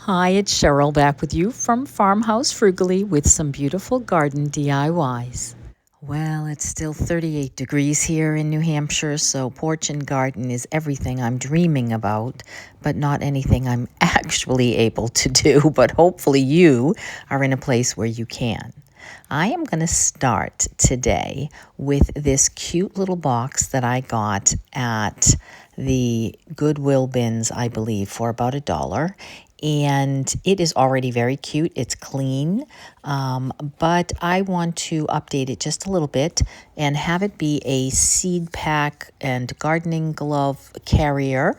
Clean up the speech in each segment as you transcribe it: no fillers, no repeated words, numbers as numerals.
Hi, it's Cheryl back with you from Farmhouse Frugally with some beautiful garden DIYs. Well, it's still 38 degrees here in New Hampshire, so porch and garden is everything I'm dreaming about, but not anything I'm actually able to do. But hopefully, you are in a place where you can. I am going to start today with this cute little box that I got at the Goodwill bins, I believe, for about $1. And it is already very cute. It's clean, but I want to update it just a little bit and have it be a seed pack and gardening glove carrier.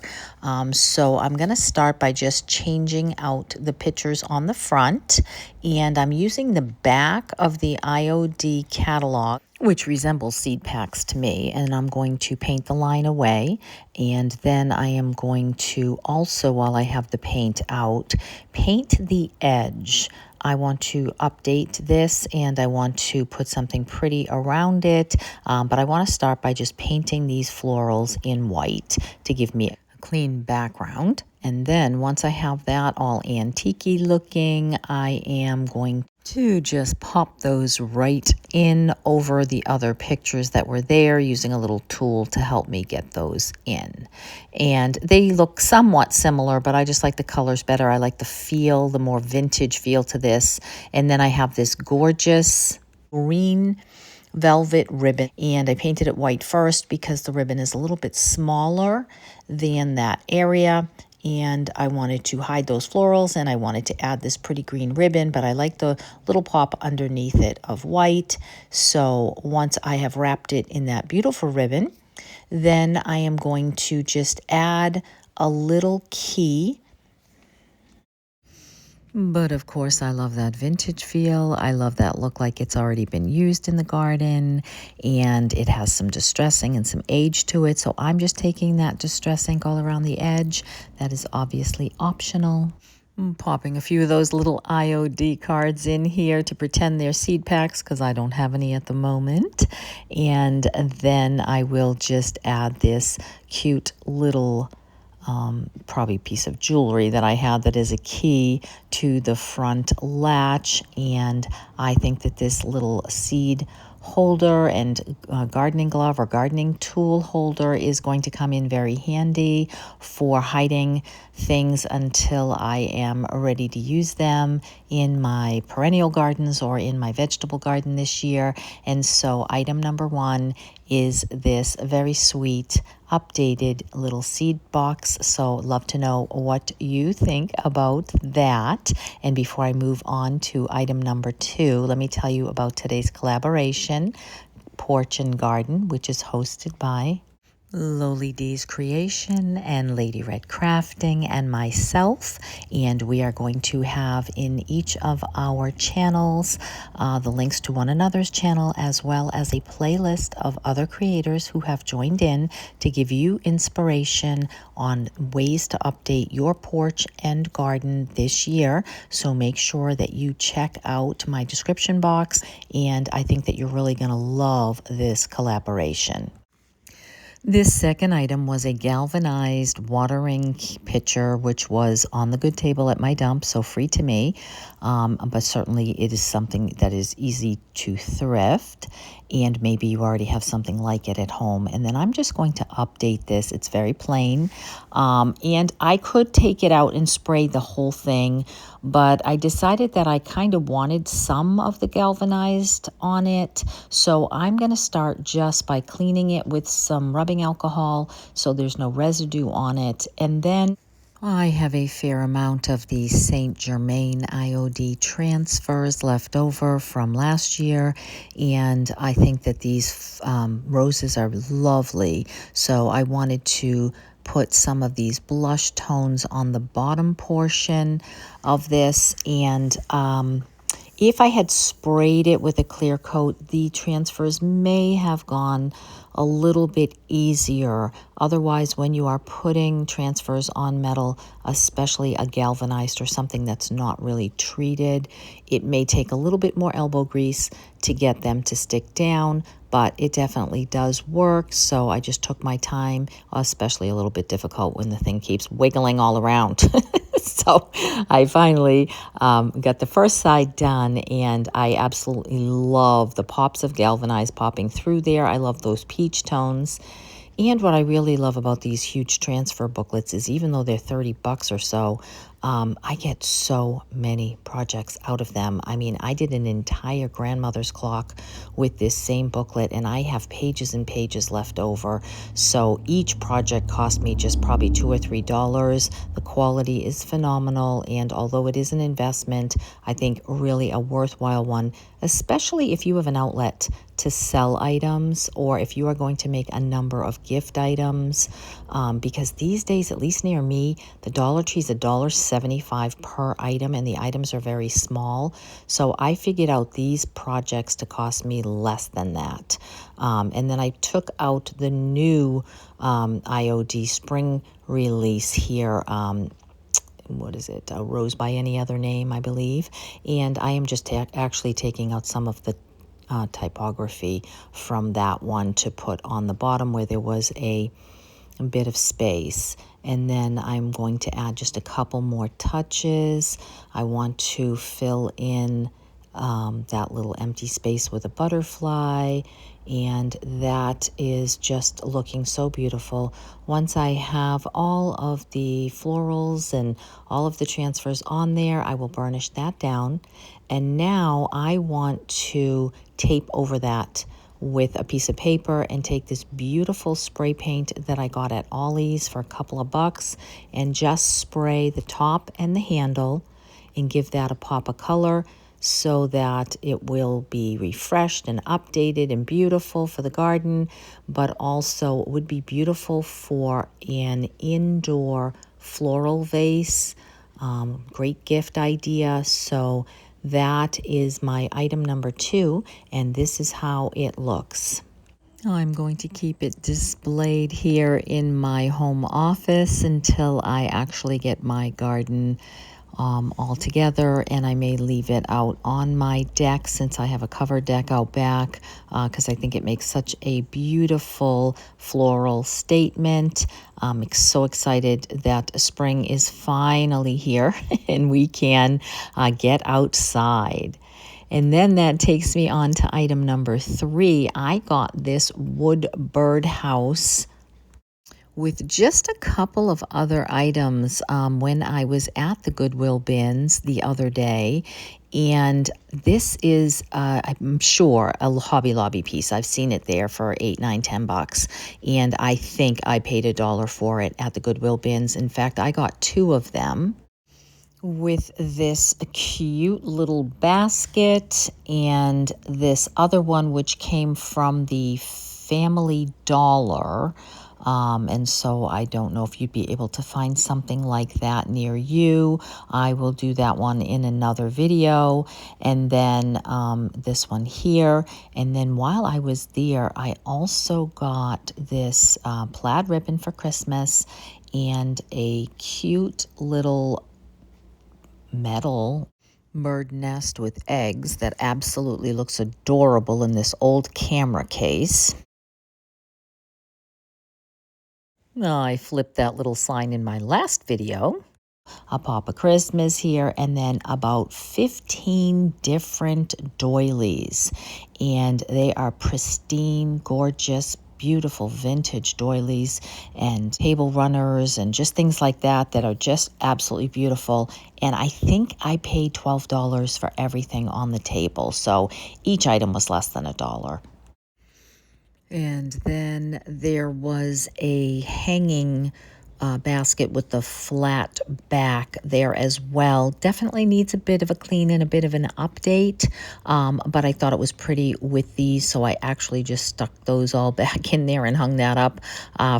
So I'm going to start by just changing out the pictures on the front, and I'm using the back of the IOD catalog, which resembles seed packs to me, and I'm going to paint the line away. And then I am going to also, while I have the paint out, paint the edge. I want to update this and I want to put something pretty around it, but I want to start by just painting these florals in white to give me a clean background. And then once I have that all antique-y looking, I am going to just pop those right in over the other pictures that were there using a little tool to help me get those in. And they look somewhat similar, but I just like the colors better. I like the feel, the more vintage feel to this. And then I have this gorgeous green velvet ribbon, and I painted it white first because the ribbon is a little bit smaller than that area, and I wanted to hide those florals and I wanted to add this pretty green ribbon, but I like the little pop underneath it of white. So once I have wrapped it in that beautiful ribbon, then I am going to just add a little key. But of course, I love that vintage feel. I love that look like it's already been used in the garden, and it has some distressing and some age to it. So I'm just taking that distress ink all around the edge. That is obviously optional. Popping a few of those little IOD cards in here to pretend they're seed packs because I don't have any at the moment. And then I will just add this cute little probably piece of jewelry that I had that is a key to the front latch. And I think that this little seed holder and gardening glove or gardening tool holder is going to come in very handy for hiding things until I am ready to use them in my perennial gardens or in my vegetable garden this year. And so item number one is this very sweet updated little seed box. So love to know what you think about that. And before I move on to item number two, let me tell you about today's collaboration, Porch and Garden, which is hosted by Lowly D's Creation and Lady Red Crafting and myself, and we are going to have in each of our channels the links to one another's channel, as well as a playlist of other creators who have joined in to give you inspiration on ways to update your porch and garden this year. So make sure that you check out my description box, and I think that you're really going to love this collaboration. This second item was a galvanized watering pitcher, which was on the good table at my dump, so free to me. But certainly it is something that is easy to thrift, and maybe you already have something like it at home. And then I'm just going to update this. It's very plain, and I could take it out and spray the whole thing, but I decided that I kind of wanted some of the galvanized on it, so I'm going to start just by cleaning it with some rubbing alcohol so there's no residue on it. And then I have a fair amount of the Saint Germain IOD transfers left over from last year, and I think that these roses are lovely, so I wanted to put some of these blush tones on the bottom portion of this. And if I had sprayed it with a clear coat, the transfers may have gone a little bit easier. Otherwise, when you are putting transfers on metal, especially a galvanized or something that's not really treated, it may take a little bit more elbow grease to get them to stick down, but it definitely does work. So I just took my time, especially a little bit difficult when the thing keeps wiggling all around. So I finally got the first side done, and I absolutely love the pops of galvanized popping through there. I love those peach tones. And what I really love about these huge transfer booklets is even though they're 30 bucks or so, I get so many projects out of them. I mean, I did an entire grandmother's clock with this same booklet, and I have pages and pages left over. So each project cost me just probably $2 or $3. The quality is phenomenal, and although it is an investment, I think really a worthwhile one, especially if you have an outlet to sell items, or if you are going to make a number of gift items, because these days, at least near me, the Dollar Tree is $1.75 per item, and the items are very small. So I figured out these projects to cost me less than that. And then I took out the new IOD spring release here. What is it? Rose by Any Other Name, I believe. And I am just actually taking out some of the typography from that one to put on the bottom where there was a bit of space. And then I'm going to add just a couple more touches. I want to fill in that little empty space with a butterfly, and that is just looking so beautiful. Once I have all of the florals and all of the transfers on there, I will burnish that down. And now I want to tape over that with a piece of paper and take this beautiful spray paint that I got at Ollie's for a couple of bucks and just spray the top and the handle and give that a pop of color so that it will be refreshed and updated and beautiful for the garden, but also would be beautiful for an indoor floral vase. Great gift idea. So that is my item number 2, and this is how it looks. I'm going to keep it displayed here in my home office until I actually get my garden all together, and I may leave it out on my deck since I have a covered deck out back, because I think it makes such a beautiful floral statement. I'm so excited that spring is finally here and we can get outside. And then that takes me on to item number 3. I got this wood bird house with just a couple of other items when I was at the Goodwill bins the other day. And this is, I'm sure, a Hobby Lobby piece. I've seen it there for $8, $9, $10. And I think I paid $1 for it at the Goodwill bins. In fact, I got 2 of them with this cute little basket and this other one which came from the Family Dollar. And so I don't know if you'd be able to find something like that near you. I will do that one in another video. And then this one here. And then while I was there, I also got this plaid ribbon for Christmas and a cute little metal bird nest with eggs that absolutely looks adorable in this old camera case. I flipped that little sign in my last video. A Papa Christmas here, and then about 15 different doilies. And they are pristine, gorgeous, beautiful vintage doilies and table runners and just things like that that are just absolutely beautiful. And I think I paid $12 for everything on the table. So each item was less than $1. And then there was a hanging basket with the flat back there as well. Definitely needs a bit of a clean and a bit of an update, but I thought it was pretty with these, so I actually just stuck those all back in there and hung that up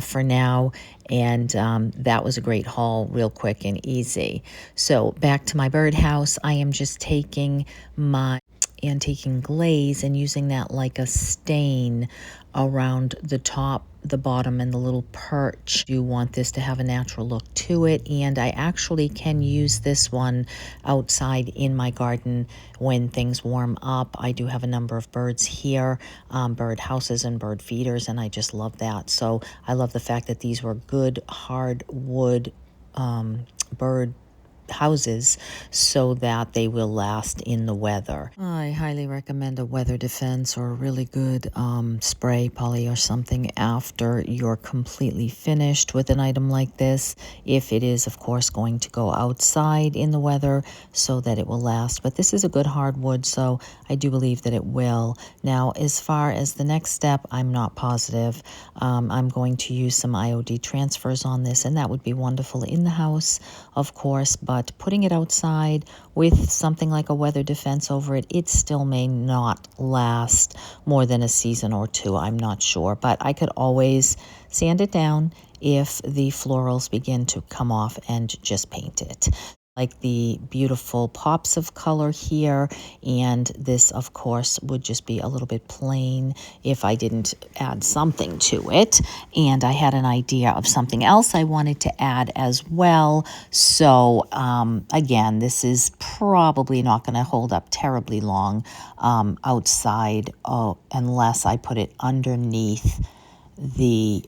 for now. And that was a great haul, real quick and easy. So back to my birdhouse, I am just taking my antiquing glaze and using that like a stain around the top, the bottom, and the little perch. You want this to have a natural look to it, and I actually can use this one outside in my garden when things warm up. I do have a number of birds here, bird houses and bird feeders, and I just love that. So I love the fact that these were good hardwood bird houses so that they will last in the weather. I highly recommend a weather defense or a really good spray poly or something after you're completely finished with an item like this, if it is of course going to go outside in the weather, so that it will last. But this is a good hardwood, so I do believe that it will. Now, as far as the next step, I'm not positive. I'm going to use some IOD transfers on this, and that would be wonderful in the house, of course, but putting it outside with something like a weather defense over it, it still may not last more than a season or two. I'm not sure, but I could always sand it down if the florals begin to come off and just paint it. Like the beautiful pops of color here, and this of course would just be a little bit plain if I didn't add something to it. And I had an idea of something else I wanted to add as well, so again, this is probably not going to hold up terribly long outside, unless I put it underneath the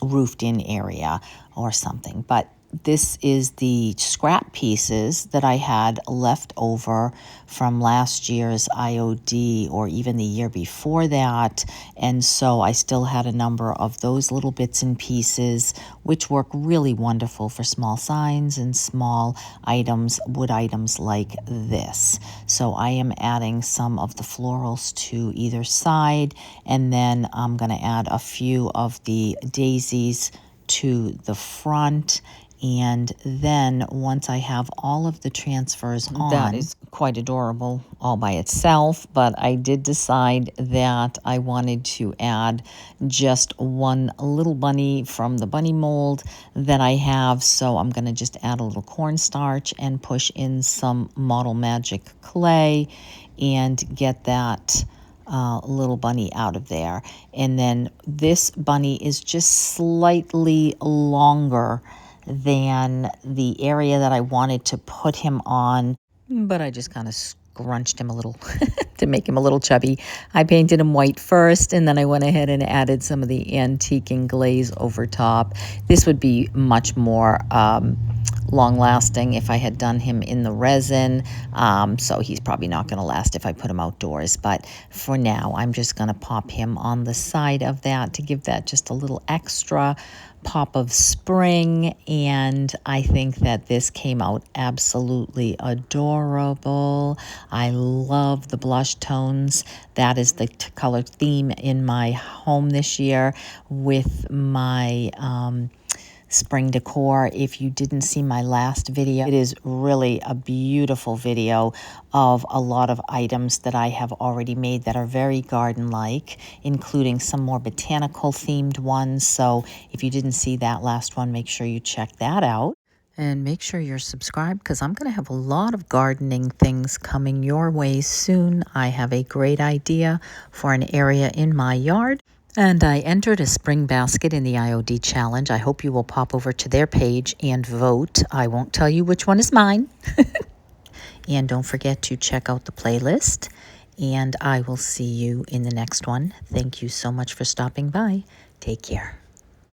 roofed in area or something. But this is the scrap pieces that I had left over from last year's IOD or even the year before that. And so I still had a number of those little bits and pieces, which work really wonderful for small signs and small items, wood items like this. So I am adding some of the florals to either side, and then I'm going to add a few of the daisies to the front. And then once I have all of the transfers on, that is quite adorable all by itself, but I did decide that I wanted to add just one little bunny from the bunny mold that I have. So I'm going to just add a little cornstarch and push in some Model Magic clay and get that little bunny out of there. And then this bunny is just slightly longer than the area that I wanted to put him on, but I just kind of scrunched him a little to make him a little chubby. I painted him white first, and then I went ahead and added some of the antique and glaze over top. This would be much more long-lasting if I had done him in the resin, so he's probably not going to last if I put him outdoors. But for now, I'm just going to pop him on the side of that to give that just a little extra pop of spring, and I think that this came out absolutely adorable. I love the blush tones. That is the color theme in my home this year with my spring decor. If you didn't see my last video, it is really a beautiful video of a lot of items that I have already made that are very garden-like, including some more botanical themed ones. So if you didn't see that last one, make sure you check that out. And make sure you're subscribed, because I'm going to have a lot of gardening things coming your way soon. I have a great idea for an area in my yard, and I entered a spring basket in the IOD challenge. I hope you will pop over to their page and vote. I won't tell you which one is mine. And don't forget to check out the playlist. And I will see you in the next one. Thank you so much for stopping by. Take care.